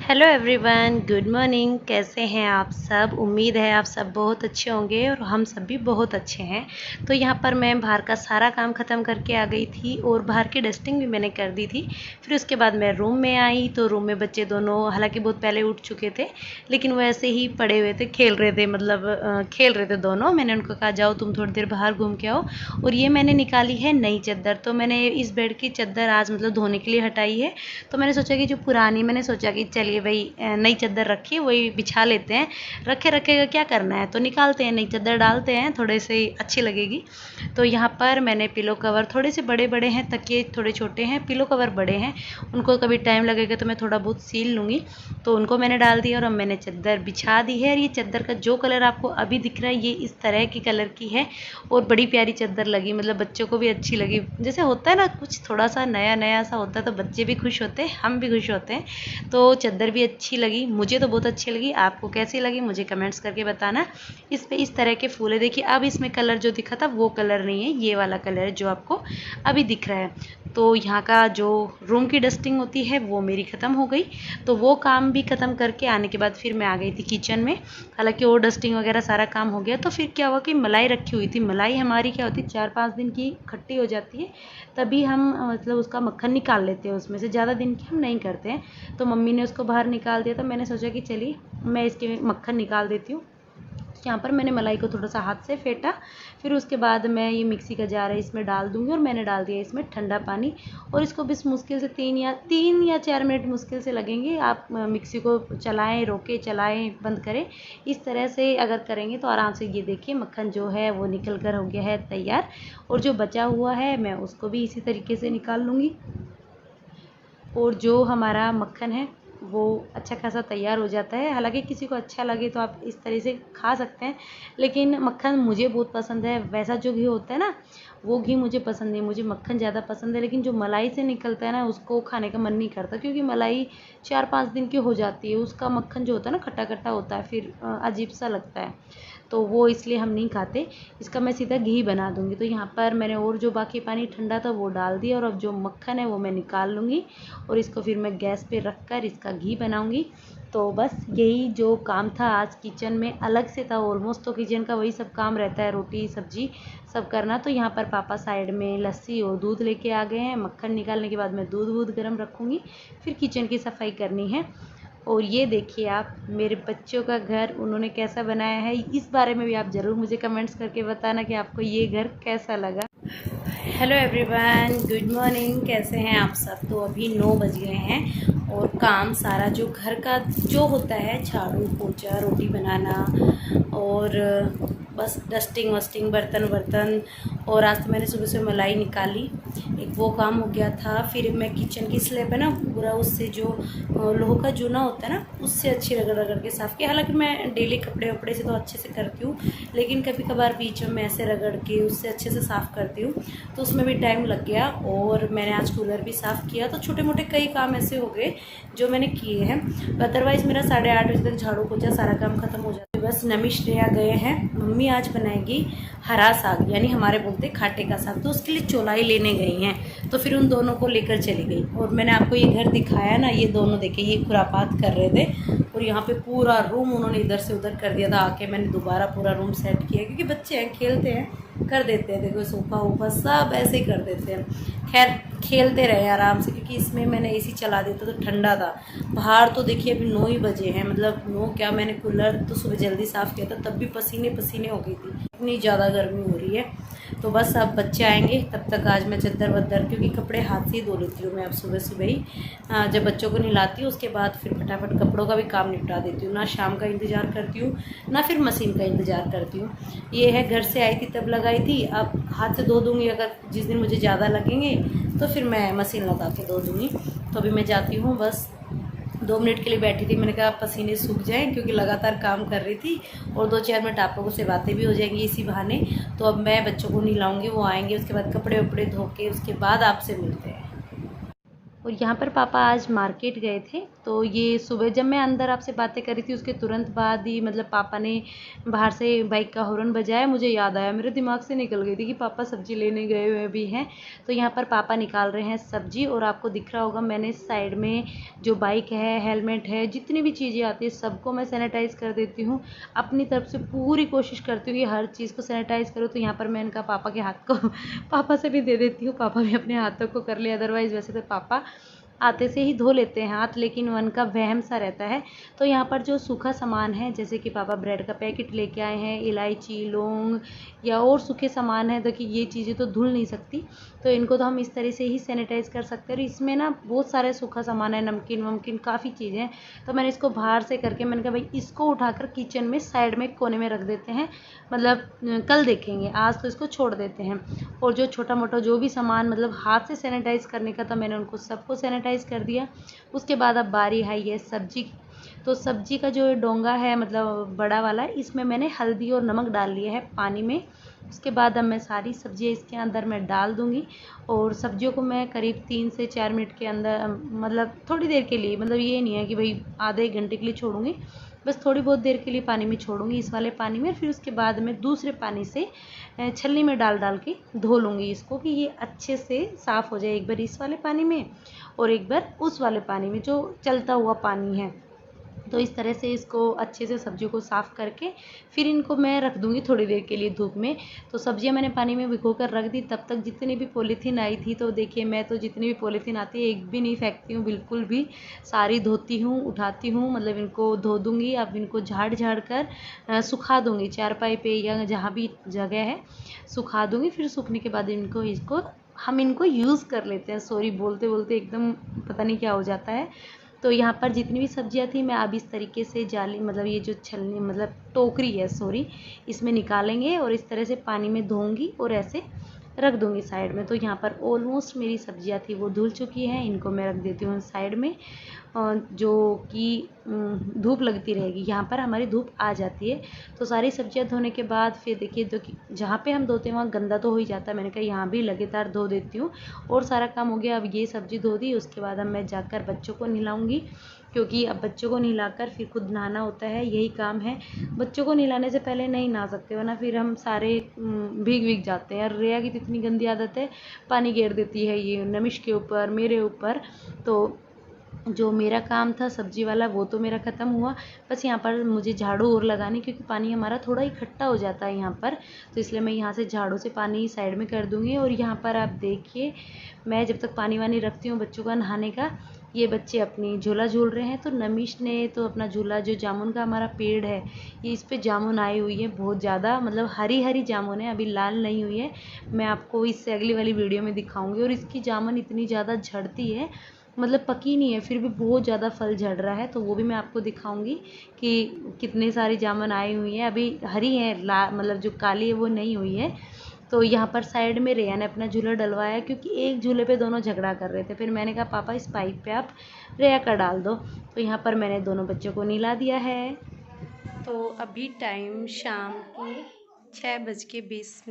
Hello everyone, good morning. कैसे हैं आप सब? उम्मीद है आप सब बहुत अच्छे होंगे और हम सब भी बहुत अच्छे हैं। तो यहाँ पर मैं बाहर का सारा काम ख़त्म करके आ गई थी और बाहर की डस्टिंग भी मैंने कर दी थी। फिर उसके बाद मैं रूम में आई तो रूम में बच्चे दोनों हालांकि बहुत पहले उठ चुके थे, लेकिन वो ऐसे ही पड़े हुए थे, खेल रहे थे, मतलब खेल रहे थे दोनों। मैंने उनको कहा जाओ तुम थोड़ी देर बाहर घूम के आओ। और ये मैंने निकाली है नई चादर। तो मैंने इस बेड की चादर आज मतलब धोने के लिए हटाई है। तो मैंने सोचा कि जो पुरानी, मैंने सोचा कि चलिए भाई नई चादर रखी है वही बिछा लेते हैं। रखे रखेगा क्या करना है, तो निकालते हैं, नई चादर डालते हैं, थोड़े से अच्छी लगेगी। तो यहाँ पर मैंने पिलो कवर, थोड़े से बड़े बड़े हैं, तकिए थोड़े छोटे हैं, पिलो कवर बड़े हैं, उनको कभी टाइम लगेगा तो मैं थोड़ा बहुत सील लूँगी। तो उनको मैंने डाल दिया और अब मैंने चादर बिछा दी है। और ये चादर का जो कलर आपको अभी दिख रहा है ये इस तरह की कलर की है और बड़ी प्यारी चादर लगी, मतलब बच्चों को भी अच्छी लगी। जैसे होता है ना कुछ थोड़ा सा नया नया सा होता है तो बच्चे भी खुश होते हैं, हम भी खुश होते हैं। तो चादर भी अच्छी लगी, मुझे तो बहुत अच्छी लगी। आपको कैसी लगी मुझे कमेंट्स करके बताना। इस पे इस तरह के फूल है, देखिए अब इसमें कलर जो दिखा था वो कलर नहीं है, ये वाला कलर है जो आपको अभी दिख रहा है। तो यहाँ का जो रूम की डस्टिंग होती है वो मेरी ख़त्म हो गई। तो वो काम भी ख़त्म करके आने के बाद फिर मैं आ गई थी किचन में। हालांकि वो डस्टिंग वगैरह सारा काम हो गया। तो फिर क्या हुआ कि मलाई रखी हुई थी। मलाई हमारी क्या होती है 4-5 दिन की खट्टी हो जाती है, तभी हम मतलब उसका मक्खन निकाल लेते हैं उसमें से, ज़्यादा दिन की हम नहीं करते हैं। तो मम्मी ने उसको बाहर निकाल दिया, तो मैंने सोचा कि चलिए मैं इसके मक्खन निकाल देती हूँ। यहाँ पर मैंने मलाई को थोड़ा सा हाथ से फेंटा। फिर उसके बाद मैं ये मिक्सी का जार है इसमें डाल दूँगी और मैंने डाल दिया इसमें ठंडा पानी। और इसको बस मुश्किल से 3 या 4 मिनट मुश्किल से लगेंगे। आप मिक्सी को चलाएं, रोके चलाएं, बंद करें, इस तरह से अगर करेंगे तो आराम से ये देखिए मक्खन जो है वो निकल कर हो गया है तैयार। और जो बचा हुआ है मैं उसको भी इसी तरीके से निकाल लूँगी। और जो हमारा मक्खन है वो अच्छा खासा तैयार हो जाता है। हालांकि किसी को अच्छा लगे तो आप इस तरह से खा सकते हैं, लेकिन मक्खन मुझे बहुत पसंद है। वैसा जो घी होता है ना वो घी मुझे पसंद नहीं, मुझे मक्खन ज़्यादा पसंद है। लेकिन जो मलाई से निकलता है ना उसको खाने का मन नहीं करता, क्योंकि मलाई 4-5 दिन की हो जाती है। उसका मक्खन जो होता है ना खट्टा खट्टा होता है, फिर अजीब सा लगता है, तो वो इसलिए हम नहीं खाते। इसका मैं सीधा घी बना दूँगी। तो यहाँ पर मैंने और जो बाकी पानी ठंडा था वो डाल दिया और अब जो मक्खन है वो मैं निकाल लूँगी और इसको फिर मैं गैस पे रख कर इसका घी बनाऊँगी। तो बस यही जो काम था आज किचन में, अलग से था ऑलमोस्ट। तो किचन का वही सब काम रहता है, रोटी सब्जी सब करना। तो यहाँ पर पापा साइड में लस्सी और दूध लेके आ गए हैं। मक्खन निकालने के बाद मैं दूध वूध गर्म रखूँगी, फिर किचन की सफाई करनी है। और ये देखिए आप मेरे बच्चों का घर उन्होंने कैसा बनाया है, इस बारे में भी आप ज़रूर मुझे कमेंट्स करके बताना कि आपको ये घर कैसा लगा। Hello everyone, good morning. कैसे हैं आप सब? तो अभी 9 बज गए हैं और काम सारा जो घर का जो होता है, झाड़ू पोछा, रोटी बनाना और बस डस्टिंग वस्टिंग, बर्तन वर्तन। और आज तो मैंने सुबह से मलाई निकाली, एक वो काम हो गया था। फिर मैं किचन की स्लैब है ना पूरा, उससे जो लोहे का जूना होता है ना उससे अच्छी रगड़ रगड़ के साफ़ किया। हालांकि मैं डेली कपड़े वपड़े से तो अच्छे से करती हूँ, लेकिन कभी कभार बीच में ऐसे रगड़ के उससे अच्छे से साफ़ करती हूँ, तो उसमें भी टाइम लग गया। और मैंने आज कूलर भी साफ़ किया। तो छोटे मोटे कई काम ऐसे हो गए जो मैंने किए हैं। अदरवाइज़ मेरा 8:30 बजे तक झाड़ू पोछा सारा काम खत्म हो जाता है। बस नमिश रेया गए हैं, मम्मी आज बनाएगी हरा साग, यानी हमारे बोलते खाटे का साग, तो उसके लिए चौलाई लेने गई हैं। तो फिर उन दोनों को लेकर चली गई। और मैंने आपको ये घर दिखाया ना, ये दोनों देखे ये खुरापात कर रहे थे और यहाँ पे पूरा रूम उन्होंने इधर से उधर कर दिया था। आके मैंने दोबारा पूरा रूम सेट किया, क्योंकि बच्चे हैं खेलते हैं, कर देते हैं। देखो सोफ़ा वोफा सब ऐसे ही कर देते हैं। खैर खेलते रहे आराम से, क्योंकि इसमें मैंने एसी चला देता तो ठंडा था। बाहर तो देखिए अभी 9 ही बजे हैं, मतलब 9 क्या, मैंने कूलर तो सुबह जल्दी साफ़ किया था, तब भी पसीने पसीने हो गई थी, इतनी ज़्यादा गर्मी हो रही है। तो बस अब बच्चे आएंगे तब तक आज मैं चद्दर वद्दर, क्योंकि कपड़े हाथ से ही धो लेती हूँ मैं अब सुबह सुबह ही। जब बच्चों को नहलाती हूँ उसके बाद फिर फटाफट कपड़ों का भी काम निपटा देती हूँ, ना शाम का इंतज़ार करती हूँ ना फिर मशीन का इंतज़ार करती हूँ। ये है घर से आई थी तब लगाई थी, अब हाथ से धो दूँगी। अगर जिस दिन मुझे ज़्यादा लगेंगे तो फिर मैं मशीन लगा के धो दूँगी। तो अभी मैं जाती हूँ, बस 2 मिनट के लिए बैठी थी। मैंने कहा पसीने सूख जाएं, क्योंकि लगातार काम कर रही थी और 2-4 मिनट आप लोगों से बातें भी हो जाएंगी इसी बहाने। तो अब मैं बच्चों को नहलाऊंगी, वो आएंगे, उसके बाद कपड़े वपड़े धो के उसके बाद आपसे मिलते हैं। और यहाँ पर पापा आज मार्केट गए थे, तो ये सुबह जब मैं अंदर आपसे बातें कर रही थी उसके तुरंत बाद ही मतलब पापा ने बाहर से बाइक का हॉर्न बजाया। मुझे याद आया, मेरे दिमाग से निकल गई थी कि पापा सब्ज़ी लेने गए हुए भी हैं। तो यहाँ पर पापा निकाल रहे हैं सब्ज़ी, और आपको दिख रहा होगा मैंने साइड में जो बाइक है, हेलमेट है, जितनी भी चीज़ें आती है सबको मैं सैनिटाइज़ कर देती हूँ। अपनी तरफ से पूरी कोशिश करती हूँ कि हर चीज़ को सैनिटाइज़ करूँ। तो यहाँ पर मैं इनका पापा के हाथ को पापा से भी दे देती हूँ, पापा भी अपने हाथों को कर ले। अदरवाइज़ वैसे तो पापा आते से ही धो लेते हैं हाथ, लेकिन उनका वहम सा रहता है। तो यहाँ पर जो सूखा सामान है, जैसे कि पापा ब्रेड का पैकेट लेके आए हैं, इलायची, लौंग या और सूखे सामान है, देखिए ये चीज़ें तो धुल नहीं सकती, तो इनको तो हम इस तरह से ही सैनिटाइज़ कर सकते हैं। और इसमें ना बहुत सारे सूखा सामान है, नमकीन वमकीन काफ़ी चीज़ें हैं। तो मैंने इसको बाहर से करके मैंने कहा भाई इसको उठाकर किचन में साइड में कोने में रख देते हैं, मतलब कल देखेंगे, आज तो इसको छोड़ देते हैं। और जो छोटा मोटा जो भी सामान मतलब हाथ से सैनिटाइज़ करने का था, मैंने उनको सबको सैनिटाइज़ कर दिया। उसके बाद अब बारी है ये सब्जी की। तो सब्जी का जो डोंगा है मतलब बड़ा वाला, इसमें मैंने हल्दी और नमक डाल लिया है पानी में। उसके बाद अब मैं सारी सब्जियां इसके अंदर मैं डाल दूंगी, और सब्जियों को मैं करीब 3 से 4 मिनट के अंदर मतलब थोड़ी देर के लिए, मतलब ये नहीं है कि भाई आधे एक घंटे के लिए छोड़ूंगी, बस थोड़ी बहुत देर के लिए पानी में छोड़ूंगी, इस वाले पानी में। फिर उसके बाद मैं दूसरे पानी से छलनी में डाल डाल के धो लूँगी इसको, कि ये अच्छे से साफ़ हो जाए। एक बार इस वाले पानी में और एक बार उस वाले पानी में जो चलता हुआ पानी है। तो इस तरह से इसको अच्छे से सब्जियों को साफ़ करके फिर इनको मैं रख दूँगी थोड़ी देर के लिए धूप में। तो सब्जियां मैंने पानी में भिगो कर रख दी, तब तक जितनी भी पॉलीथीन आई थी, तो देखिए मैं तो जितनी भी पॉलीथीन आती है एक भी नहीं फेंकती हूँ बिल्कुल भी, सारी धोती हूँ, उठाती हूँ, मतलब इनको धो दूँगी। अब इनको झाड़ झाड़ कर सुखा दूँगी चारपाई पे या जहाँ भी जगह है, सुखा दूँगी। फिर सूखने के बाद इसको हम इनको यूज़ कर लेते हैं। सॉरी, बोलते बोलते एकदम पता नहीं क्या हो जाता है। तो यहाँ पर जितनी भी सब्जियां थी मैं अब इस तरीके से जाली मतलब ये जो छलनी मतलब टोकरी है सॉरी, इसमें निकालेंगे और इस तरह से पानी में धोऊंगी और ऐसे रख दूंगी साइड में। तो यहाँ पर ऑलमोस्ट मेरी सब्जियां थी वो धुल चुकी हैं, इनको मैं रख देती हूँ साइड में, जो कि धूप लगती रहेगी। यहाँ पर हमारी धूप आ जाती है। तो सारी सब्जियां धोने के बाद फिर देखिए, तो जहाँ पे हम धोते हैं वहाँ गंदा तो हो ही जाता है, मैंने कहा यहाँ भी लगातार धो देती हूँ। और सारा काम हो गया। अब ये सब्जी धो दी, उसके बाद अब मैं जाकर बच्चों को नहलाऊंगी, क्योंकि अब बच्चों को नहलाकर फिर खुद नहाना होता है, यही काम है। बच्चों को नहलाने से पहले नहीं नहा सकते, वरना फिर हम सारे भीग भीग जाते हैं। और रेया की तो इतनी गंदी आदत है, पानी घेर देती है ये नमिश के ऊपर, मेरे ऊपर। तो जो मेरा काम था सब्जी वाला वो तो मेरा ख़त्म हुआ। बस यहाँ पर मुझे झाड़ू और लगानी, क्योंकि पानी हमारा थोड़ा इकट्ठा हो जाता है यहाँ पर, तो इसलिए मैं यहाँ से झाड़ू से पानी साइड में कर दूँगी। और यहाँ पर आप देखिए, मैं जब तक पानी वानी रखती हूँ बच्चों का नहाने का, ये बच्चे अपनी झूला झूल रहे हैं। तो नमिश ने तो अपना झूला, जो जामुन का हमारा पेड़ है, ये इस पे जामुन आई हुई है बहुत ज़्यादा, मतलब हरी हरी जामुन है, अभी लाल नहीं हुई है। मैं आपको इससे अगली वाली वीडियो में दिखाऊंगी। और इसकी जामुन इतनी ज़्यादा झड़ती है, मतलब पकी नहीं है फिर भी बहुत ज़्यादा फल झड़ रहा है, तो वो भी मैं आपको दिखाऊंगी कि कितने सारी जामुन आई हुई हैं। अभी हरी है, मतलब जो काली है वो नहीं हुई है। तो यहाँ पर साइड में रेया ने अपना झूला डलवाया, क्योंकि एक झूले पे दोनों झगड़ा कर रहे थे। फिर मैंने कहा पापा इस पाइप पे आप रेया का डाल दो। तो यहाँ पर मैंने दोनों बच्चों को नहला दिया है। तो अभी टाइम शाम के 6:20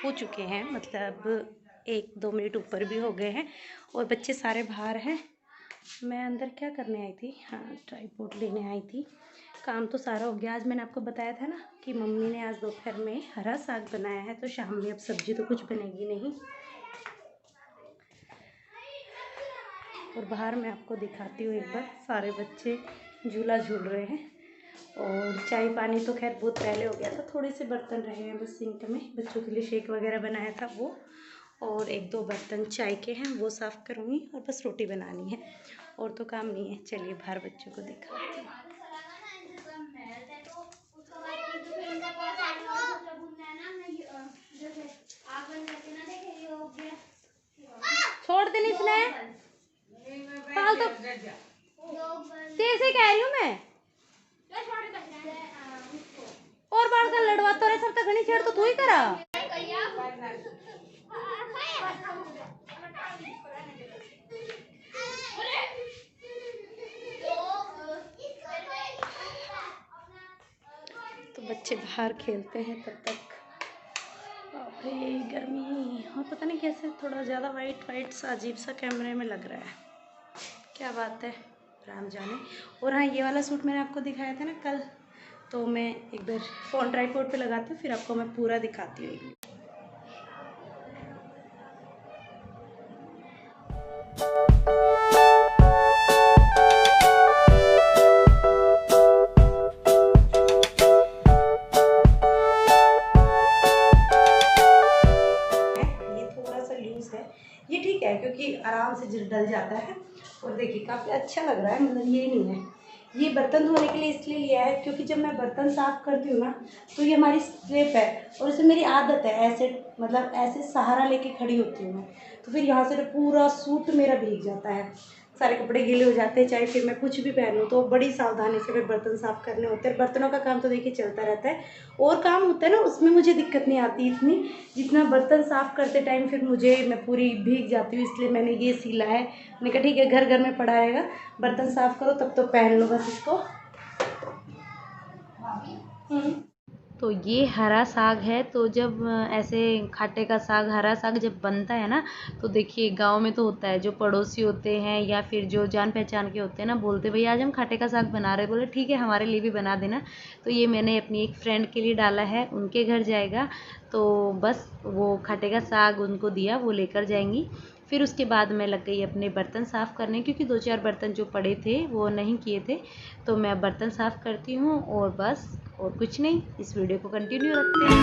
हो चुके हैं, मतलब 1-2 मिनट ऊपर भी हो गए हैं, और बच्चे सारे बाहर हैं। मैं अंदर क्या करने आई थी, हाँ ट्राइपॉड लेने आई थी। काम तो सारा हो गया। आज मैंने आपको बताया था ना कि मम्मी ने आज दोपहर में हरा साग बनाया है, तो शाम में अब सब्जी तो कुछ बनेगी नहीं। और बाहर मैं आपको दिखाती हूँ एक बार, सारे बच्चे झूला झूल रहे हैं। और चाय पानी तो खैर बहुत पहले हो गया था, थोड़े से बर्तन रहे हैं बस सिंक में, बच्चों के लिए शेक वगैरह बनाया था वो, और 1-2 बर्तन चाय के हैं वो साफ़ करूँगी, और बस रोटी बनानी है, और तो काम नहीं है। चलिए बाहर बच्चों को दिखाती हूँ। छोड़ देनी इसने, फालतू तेरे कह रही हूँ मैं। और बार का लड़वा तो सब तक घनी छेड़ तो तू ही करा। तो बच्चे बाहर खेलते हैं तब तक। बाप रे गर्मी, और पता नहीं कैसे थोड़ा ज़्यादा वाइट वाइट सा अजीब सा कैमरे में लग रहा है। क्या बात है, राम जाने। और हाँ, ये वाला सूट मैंने आपको दिखाया था ना कल, तो मैं एक बार फ़ोन ट्राइपॉड पे लगाती हूँ, फिर आपको मैं पूरा दिखाती हूँ। ये ठीक है क्योंकि आराम से डल जाता है। और देखिए काफ़ी अच्छा लग रहा है, मतलब ये नहीं है। ये बर्तन धोने के लिए इसलिए लिया है क्योंकि जब मैं बर्तन साफ़ करती हूँ ना, तो ये हमारी स्लिप है और इसमें मेरी आदत है ऐसे, मतलब ऐसे सहारा लेके खड़ी होती हूँ मैं, तो फिर यहाँ से तो पूरा सूट मेरा भीग जाता है, सारे कपड़े गीले हो जाते हैं, चाहे फिर मैं कुछ भी पहनूँ। तो बड़ी सावधानी से फिर बर्तन साफ़ करने होते हैं। बर्तनों का काम तो देखिए चलता रहता है, और काम होता है ना, उसमें मुझे दिक्कत नहीं आती इतनी जितना बर्तन साफ़ करते टाइम फिर मैं पूरी भीग जाती हूँ। इसलिए मैंने ये सिला है। मैंने कहा ठीक है, घर घर में पड़ा रहेगा, बर्तन साफ़ करो तब तो पहन लो बस इसको। तो ये हरा साग है। तो जब ऐसे खाटे का साग, हरा साग जब बनता है ना, तो देखिए गांव में तो होता है, जो पड़ोसी होते हैं या फिर जो जान पहचान के होते हैं ना, बोलते भैया आज हम खाटे का साग बना रहे हैं। बोले ठीक है, हमारे लिए भी बना देना। तो ये मैंने अपनी एक फ्रेंड के लिए डाला है, उनके घर जाएगा, तो बस वो खाटे का साग उनको दिया, वो लेकर जाएंगी। फिर उसके बाद मैं लग गई अपने बर्तन साफ़ करने, क्योंकि 2-4 बर्तन जो पड़े थे वो नहीं किए थे। तो मैं बर्तन साफ़ करती हूँ और बस, और कुछ नहीं। इस वीडियो को कंटिन्यू रखते हैं।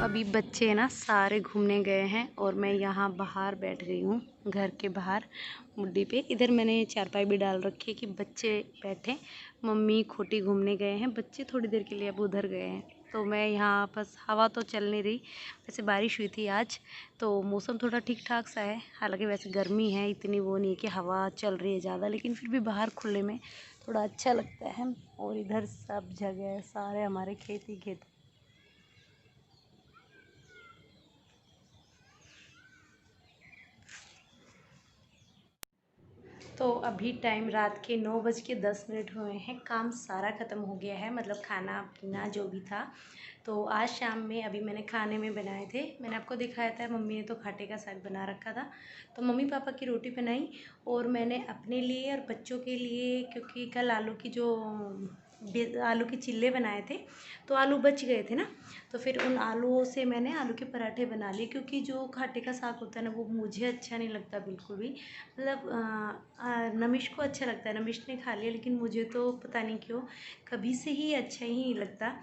अभी बच्चे ना सारे घूमने गए हैं और मैं यहाँ बाहर बैठ गई हूँ, घर के बाहर मुड्डी पे। इधर मैंने चारपाई भी डाल रखी है कि बच्चे बैठे। मम्मी खोटी घूमने गए हैं, बच्चे थोड़ी देर के लिए अब उधर गए हैं। तो मैं यहाँ बस, हवा तो चल नहीं रही, वैसे बारिश हुई थी आज, तो मौसम थोड़ा ठीक ठाक सा है। हालांकि वैसे गर्मी है, इतनी वो नहीं है कि हवा चल रही है ज़्यादा, लेकिन फिर भी बाहर खुले में थोड़ा अच्छा लगता है। और इधर सब जगह सारे हमारे खेत ही खेत। तो अभी टाइम रात के 9:10 हुए हैं। काम सारा ख़त्म हो गया है, मतलब खाना पीना जो भी था। तो आज शाम में अभी मैंने खाने में बनाए थे, मैंने आपको दिखाया था, मम्मी ने तो खाटे का साग बना रखा था। तो मम्मी पापा की रोटी बनाई और मैंने अपने लिए और बच्चों के लिए, क्योंकि कल आलू के चिल्ले बनाए थे, तो आलू बच गए थे ना, तो फिर उन आलूओं से मैंने आलू के पराठे बना लिए। क्योंकि जो खाटे का साग होता है ना, वो मुझे अच्छा नहीं लगता बिल्कुल भी। मतलब नमिश को अच्छा लगता है, नमिश ने खा लिया, लेकिन मुझे तो पता नहीं क्यों कभी से ही अच्छा ही नहीं लगता।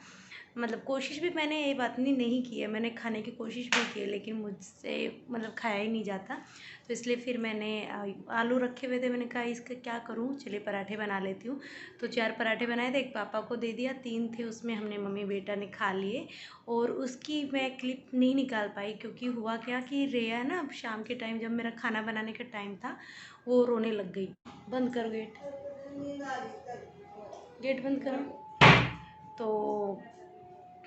मतलब कोशिश भी मैंने, ये बात नहीं की है, मैंने खाने की कोशिश भी की है, लेकिन मुझसे मतलब खाया ही नहीं जाता। तो इसलिए फिर मैंने आलू रखे हुए थे, मैंने कहा इसका क्या करूं, चलिए पराठे बना लेती हूँ। तो 4 पराठे बनाए थे, एक पापा को दे दिया, 3 थे उसमें हमने मम्मी बेटा ने खा लिए। और उसकी मैं क्लिप नहीं निकाल पाई, क्योंकि हुआ क्या कि रेया ना, शाम के टाइम जब मेरा खाना बनाने का टाइम था, वो रोने लग गई। बंद करो गेट, गेट बंद करो। तो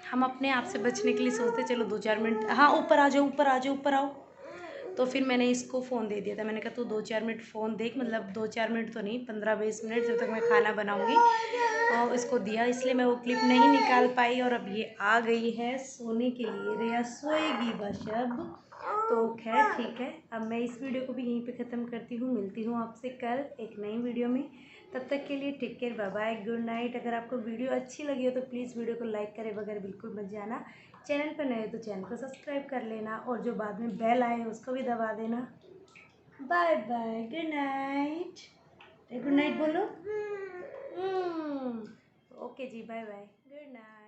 हम अपने आप से बचने के लिए सोचते चलो 2-4 मिनट, हाँ ऊपर आ जाओ, ऊपर आ जाओ, ऊपर आओ। तो फिर मैंने इसको फ़ोन दे दिया था, मैंने कहा तू 2-4 मिनट फ़ोन देख, मतलब 2-4 मिनट तो नहीं, 15-20 मिनट, जब तक मैं खाना बनाऊँगी। और इसको दिया, इसलिए मैं वो क्लिप नहीं निकाल पाई। और अब ये आ गई है सोने के लिए, रेया सोएगी बस अब। तो खैर ठीक है, अब मैं इस वीडियो को भी यहीं पे ख़त्म करती हूँ। मिलती हूँ आपसे कल एक नई वीडियो में, तब तक के लिए take care, bye bye, good night. अगर आपको वीडियो अच्छी लगी हो तो प्लीज़ वीडियो को लाइक करे बगैर बिल्कुल मत जाना। चैनल पर नए हो तो चैनल को सब्सक्राइब कर लेना, और जो बाद में बेल आए उसको भी दबा देना। Bye bye, good night. Good night बोलो। ओके जी, बाय बाय, गुड नाइट।